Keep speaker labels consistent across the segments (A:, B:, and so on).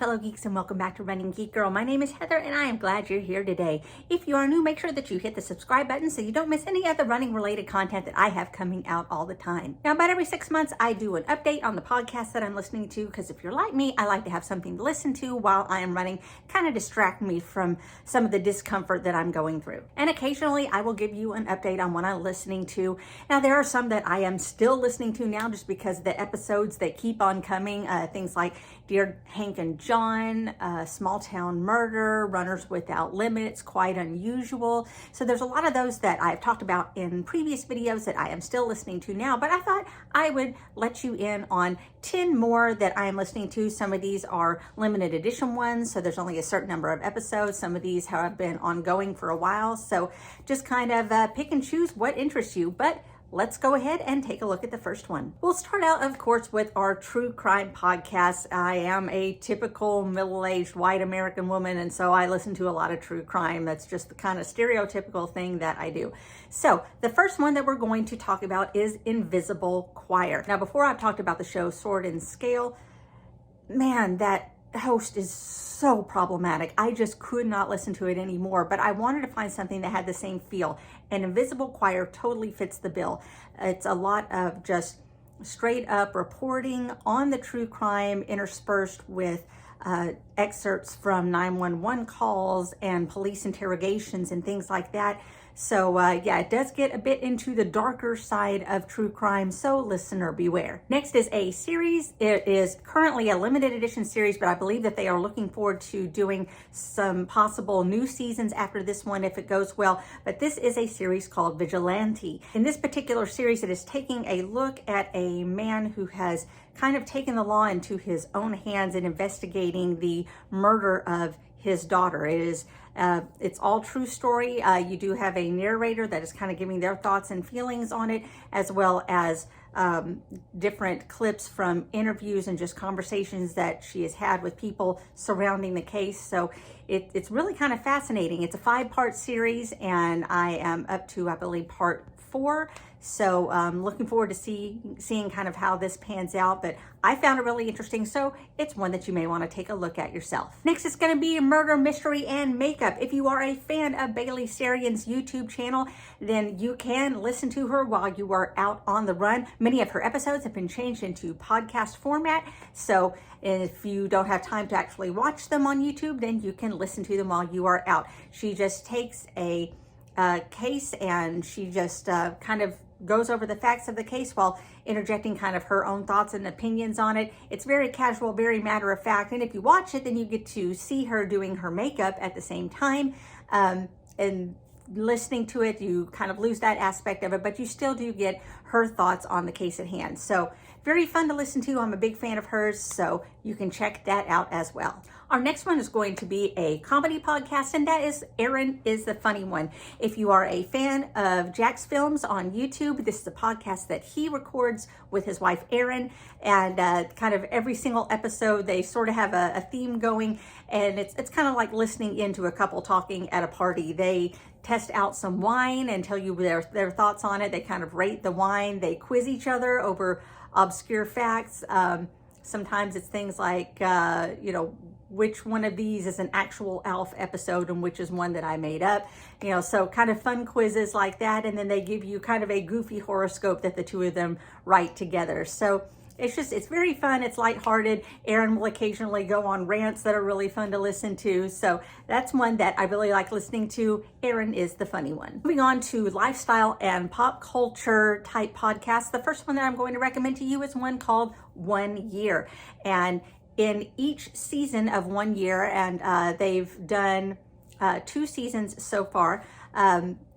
A: fellow geeks, and welcome back to Running Geek Girl. My name is Heather and I am glad you're here today. If you are new, make sure that you hit the subscribe button so you don't miss any of the running related content that I have coming out all the time. Now, about every 6 months, I do an update on the podcast that I'm listening to, because if you're like me, I like to have something to listen to while I am running, kind of distract me from some of the discomfort that I'm going through. And occasionally I will give you an update on what I'm listening to. Now, there are some that I am still listening to now just because the episodes that keep on coming, things like Dear Hank and John, Small Town Murder, Runners Without Limits, Quite Unusual. So there's a lot of those that I've talked about in previous videos that I am still listening to now, but I thought I would let you in on 10 more that I am listening to. Some of these are limited edition ones, so there's only a certain number of episodes. Some of these have been ongoing for a while, so just kind of pick and choose what interests you. But let's go ahead and take a look at the first one. We'll start out, of course, with our true crime podcast. I am a typical middle-aged white American woman, and so I listen to a lot of true crime. That's just the kind of stereotypical thing that I do. So the first one that we're going to talk about is Invisible Choir. Now, before I've talked about the show Sword and Scale, man, that host is so problematic. I just could not listen to it anymore, but I wanted to find something that had the same feel, and Invisible Choir totally fits the bill. It's a lot of just straight up reporting on the true crime interspersed with excerpts from 911 calls and police interrogations and things like that. So yeah, it does get a bit into the darker side of true crime, so listener beware. Next is a series. It is currently a limited edition series, but I believe that they are looking forward to doing some possible new seasons after this one if it goes well. But this is a series called Vigilante. In this particular series, it is taking a look at a man who has kind of taken the law into his own hands in investigating the murder of his daughter. It's all true story. You do have a narrator that is kind of giving their thoughts and feelings on it, as well as different clips from interviews and just conversations that she has had with people surrounding the case. So it's really kind of fascinating. It's a 5-part series, and I am up to, I believe, part 4. So looking forward to seeing kind of how this pans out, but I found it really interesting, so it's one that you may want to take a look at yourself. Next is going to be Murder, Mystery, and Makeup. If you are a fan of Bagale Sarian's YouTube channel, then you can listen to her while you are out on the run. Many of her episodes have been changed into podcast format, so if you don't have time to actually watch them on YouTube, then you can listen to them while you are out. She just takes a case and she just kind of goes over the facts of the case while interjecting kind of her own thoughts and opinions on it. It's very casual, very matter of fact, and if you watch it, then you get to see her doing her makeup at the same time, and listening to it, you kind of lose that aspect of it, but you still do get her thoughts on the case at hand. So very fun to listen to. I'm a big fan of hers, so you can check that out as well. Our next one is going to be a comedy podcast, and that is Aaron is the Funny One. If you are a fan of Jack's Films on YouTube, this is a podcast that he records with his wife, Erin, and kind of every single episode, they sort of have a theme going, and it's kind of like listening into a couple talking at a party. They test out some wine and tell you their thoughts on it. They kind of rate the wine. They quiz each other over obscure facts. Sometimes it's things like, which one of these is an actual ALF episode and which is one that I made up, so kind of fun quizzes like that. And then they give you kind of a goofy horoscope that the two of them write together. So it's very fun. It's lighthearted. Aaron will occasionally go on rants that are really fun to listen to. So that's one that I really like listening to. Aaron is the Funny One. Moving on to lifestyle and pop culture type podcasts. The first one that I'm going to recommend to you is one called 1 Year. And in each season of 1 year, and they've done 2 seasons so far,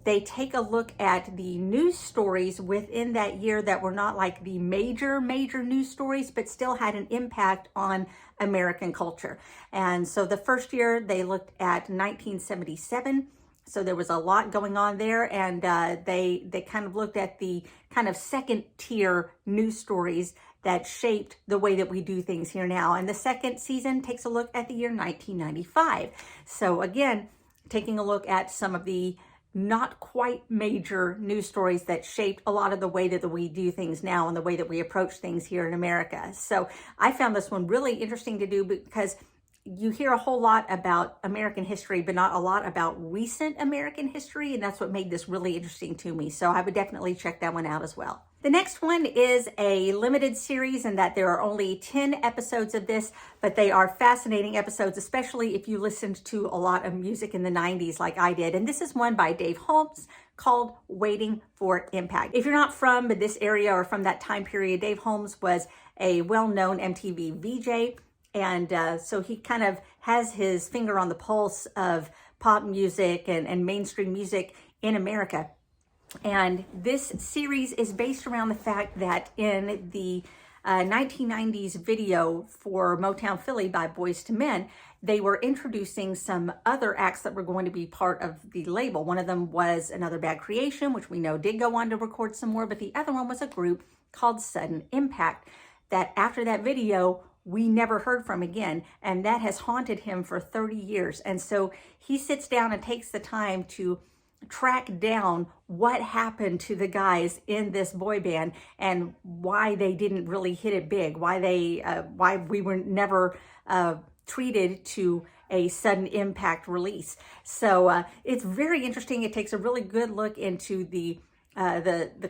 A: they take a look at the news stories within that year that were not like the major news stories, but still had an impact on American culture. And so the first year they looked at 1977. So there was a lot going on there, and they kind of looked at the kind of second tier news stories that shaped the way that we do things here now. And the second season takes a look at the year 1995. So again, taking a look at some of the not quite major news stories that shaped a lot of the way that we do things now and the way that we approach things here in America. So I found this one really interesting to do because you hear a whole lot about American history, but not a lot about recent American history. And that's what made this really interesting to me. So I would definitely check that one out as well. The next one is a limited series in that there are only 10 episodes of this, but they are fascinating episodes, especially if you listened to a lot of music in the 90s like I did. And this is one by Dave Holmes called Waiting for Impact. If you're not from this area or from that time period, Dave Holmes was a well-known MTV VJ. And so he kind of has his finger on the pulse of pop music and mainstream music in America. And this series is based around the fact that in the 1990s video for Motown Philly by Boyz II Men, they were introducing some other acts that were going to be part of the label. One of them was Another Bad Creation, which we know did go on to record some more, but the other one was a group called Sudden Impact that after that video, we never heard from again. And that has haunted him for 30 years. And so he sits down and takes the time to track down what happened to the guys in this boy band and why they didn't really hit it big, why we were never treated to a Sudden Impact release. So it's very interesting. It takes a really good look into the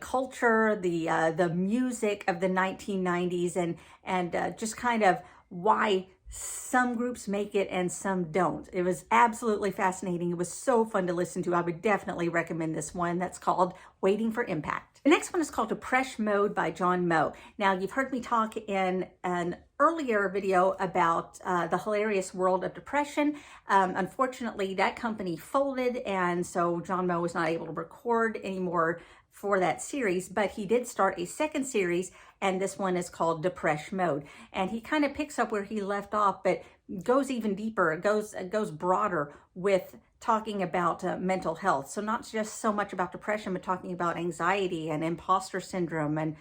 A: culture, the music of the 1990s, and just kind of why some groups make it and some don't. It was absolutely fascinating. It was so fun to listen to. I would definitely recommend this one. That's called Waiting for Impact. The next one is called Depression Mode by John Moe. Now, you've heard me talk in an earlier video about the hilarious world of depression. Unfortunately, that company folded, and so John Moe was not able to record anymore for that series, but he did start a second series, and this one is called Depression Mode. And he kind of picks up where he left off, but goes even deeper. It goes broader with talking about mental health. So not just so much about depression, but talking about anxiety and imposter syndrome and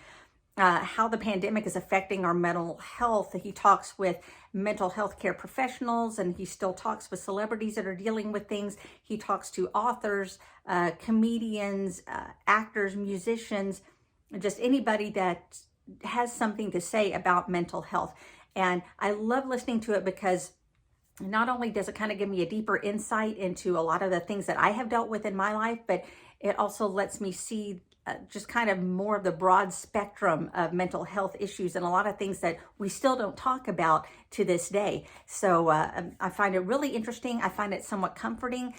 A: how the pandemic is affecting our mental health. He talks with mental health care professionals, and he still talks with celebrities that are dealing with things. He talks to authors, comedians, actors, musicians, just anybody that has something to say about mental health. And I love listening to it because not only does it kind of give me a deeper insight into a lot of the things that I have dealt with in my life, but it also lets me see just kind of more of the broad spectrum of mental health issues and a lot of things that we still don't talk about to this day. So I find it really interesting. I find it somewhat comforting,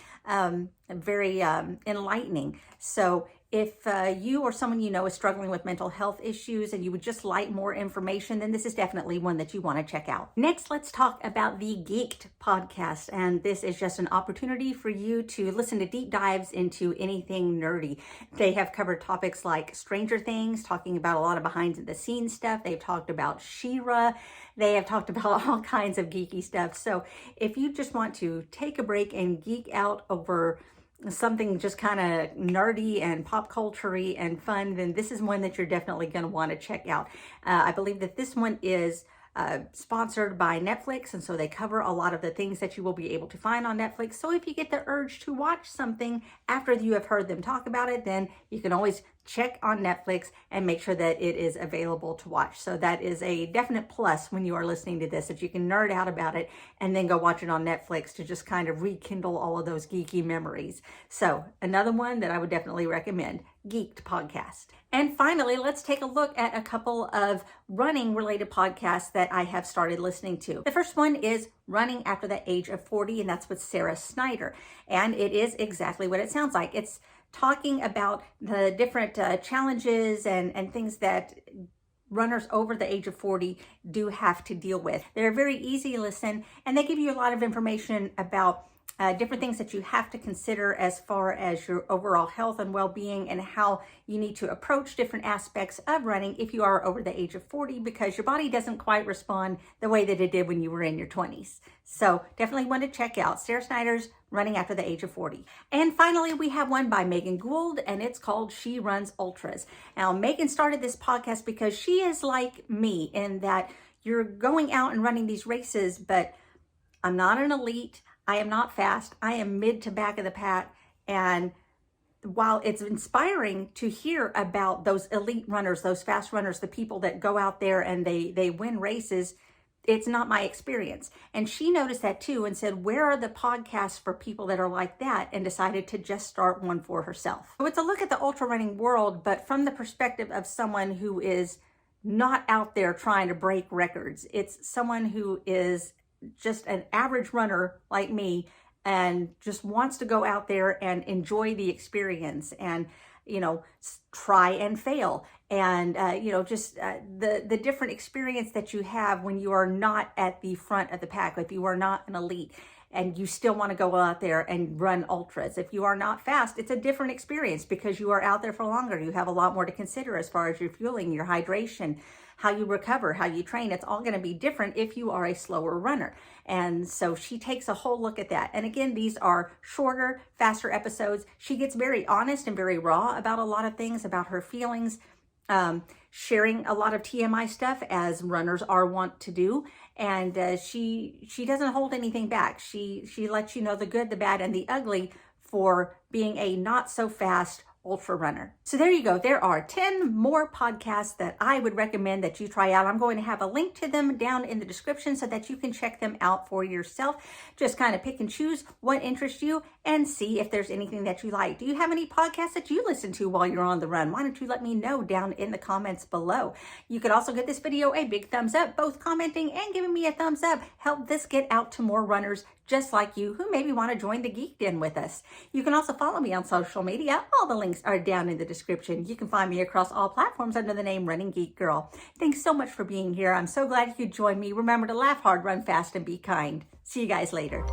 A: very enlightening. So if you or someone you know is struggling with mental health issues and you would just like more information, then this is definitely one that you want to check out. Next, let's talk about the Geeked Podcast. And this is just an opportunity for you to listen to deep dives into anything nerdy. They have covered topics like Stranger Things, talking about a lot of behind the scenes stuff. They've talked about She-Ra. They have talked about all kinds of geeky stuff. So if you just want to take a break and geek out over something just kind of nerdy and pop culture-y and fun, then this is one that you're definitely going to want to check out. I believe that this one is sponsored by Netflix, and so they cover a lot of the things that you will be able to find on Netflix. So if you get the urge to watch something after you have heard them talk about it, then you can always check on Netflix and make sure that it is available to watch. So that is a definite plus when you are listening to this, that you can nerd out about it and then go watch it on Netflix to just kind of rekindle all of those geeky memories. So another one that I would definitely recommend, Geeked Podcast. And finally, let's take a look at a couple of running related podcasts that I have started listening to. The first one is Running After the Age of 40, and that's with Sarah Snyder. And it is exactly what it sounds like. It's talking about the different challenges and things that runners over the age of 40 do have to deal with. They're very easy to listen, and they give you a lot of information about different things that you have to consider as far as your overall health and well-being and how you need to approach different aspects of running if you are over the age of 40, because your body doesn't quite respond the way that it did when you were in your 20s. So definitely want to check out Sarah Snyder's Running After the Age of 40. And finally, we have one by Megan Gould, and it's called She Runs Ultras. Now, Megan started this podcast because she is like me in that you're going out and running these races, but I'm not an elite. I am not fast. I am mid to back of the pack. And while it's inspiring to hear about those elite runners, those fast runners, the people that go out there and they win races, it's not my experience. And she noticed that too and said, where are the podcasts for people that are like that? And decided to just start one for herself. So it's a look at the ultra running world, but from the perspective of someone who is not out there trying to break records. It's someone who is just an average runner like me and just wants to go out there and enjoy the experience and, try and fail. And, the different experience that you have when you are not at the front of the pack, if you are not an elite and you still want to go out there and run ultras. If you are not fast, it's a different experience because you are out there for longer. You have a lot more to consider as far as your fueling, your hydration, how you recover, how you train. It's all going to be different if you are a slower runner. And so she takes a whole look at that. And again, these are shorter, faster episodes. She gets very honest and very raw about a lot of things, about her feelings, sharing a lot of TMI stuff as runners are wont to do. And she doesn't hold anything back. She lets you know the good, the bad, and the ugly for being a not so fast ultra runner. So there you go. There are 10 more podcasts that I would recommend that you try out. I'm going to have a link to them down in the description so that you can check them out for yourself. Just kind of pick and choose what interests you and see if there's anything that you like. Do you have any podcasts that you listen to while you're on the run? Why don't you let me know down in the comments below? You could also give this video a big thumbs up. Both commenting and giving me a thumbs up help this get out to more runners just like you who maybe want to join the Geek Den with us. You can also follow me on social media. All the links are down in the description. You can find me across all platforms under the name Running Geek Girl. Thanks so much for being here. I'm so glad you could join me. Remember to laugh hard, run fast, and be kind. See you guys later.